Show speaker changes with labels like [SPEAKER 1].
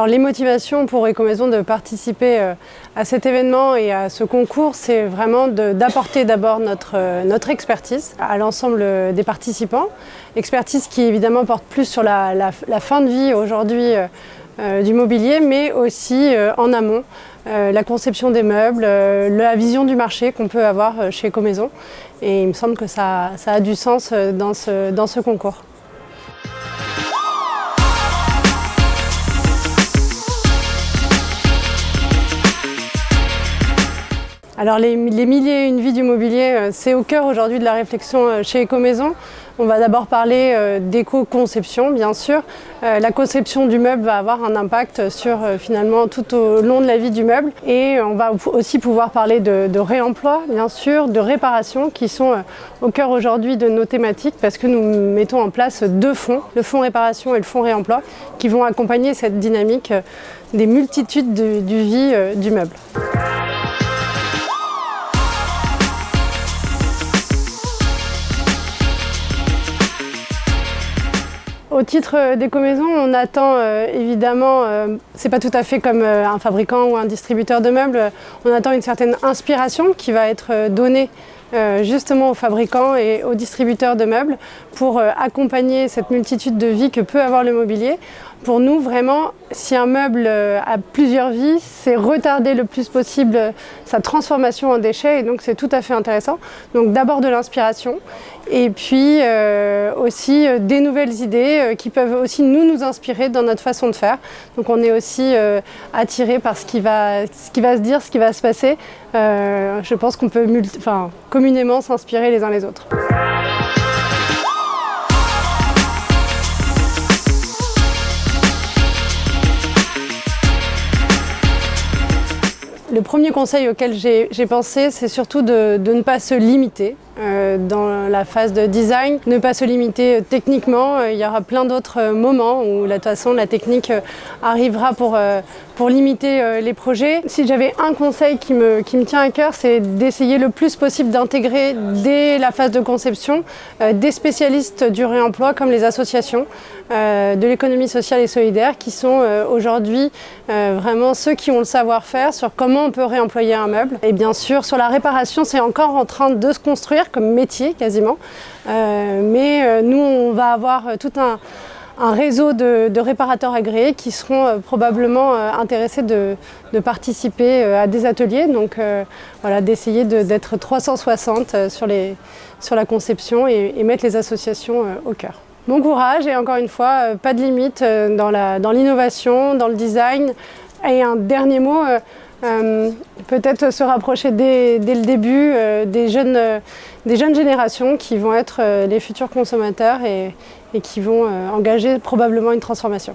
[SPEAKER 1] Alors les motivations pour Ecomaison de participer à cet événement et à ce concours, c'est vraiment d'apporter d'abord notre expertise à l'ensemble des participants. Expertise qui évidemment porte plus sur la fin de vie aujourd'hui du mobilier, mais aussi en amont, la conception des meubles, la vision du marché qu'on peut avoir chez Ecomaison. Et il me semble que ça a du sens dans ce concours. Alors les milliers et une vies du mobilier, c'est au cœur aujourd'hui de la réflexion chez Ecomaison. On va d'abord parler d'éco-conception, bien sûr. La conception du meuble va avoir un impact sur finalement tout au long de la vie du meuble. Et on va aussi pouvoir parler de réemploi, bien sûr, de réparation, qui sont au cœur aujourd'hui de nos thématiques, parce que nous mettons en place deux fonds, le fonds réparation et le fonds réemploi, qui vont accompagner cette dynamique des multitudes du vie du meuble. Au titre d'Ecomaison, on attend évidemment, c'est pas tout à fait comme un fabricant ou un distributeur de meubles, on attend une certaine inspiration qui va être donnée justement aux fabricants et aux distributeurs de meubles pour accompagner cette multitude de vies que peut avoir le mobilier. Pour nous, vraiment, si un meuble a plusieurs vies, c'est retarder le plus possible sa transformation en déchet, et donc c'est tout à fait intéressant. Donc d'abord de l'inspiration, et puis aussi des nouvelles idées qui peuvent aussi nous inspirer dans notre façon de faire. Donc on est aussi attiré par ce qui va se dire, ce qui va se passer. Je pense qu'on peut communément s'inspirer les uns les autres. Le premier conseil auquel j'ai pensé, c'est surtout de ne pas se limiter dans la phase de design, ne pas se limiter techniquement. Il y aura plein d'autres moments où de toute façon la technique arrivera pour limiter les projets. Si j'avais un conseil qui me tient à cœur, c'est d'essayer le plus possible d'intégrer dès la phase de conception des spécialistes du réemploi comme les associations de l'économie sociale et solidaire qui sont aujourd'hui vraiment ceux qui ont le savoir-faire sur comment on peut réemployer un meuble. Et bien sûr, sur la réparation, c'est encore en train de se construire comme métier quasiment. Mais nous, on va avoir tout un réseau de réparateurs agréés qui seront probablement intéressés de participer à des ateliers. Donc voilà, d'essayer d'être 360 sur la conception et mettre les associations au cœur. Bon courage et encore une fois, pas de limite dans l'innovation, dans le design. Et un dernier mot, peut-être se rapprocher dès le début des jeunes générations qui vont être les futurs consommateurs et qui vont engager probablement une transformation.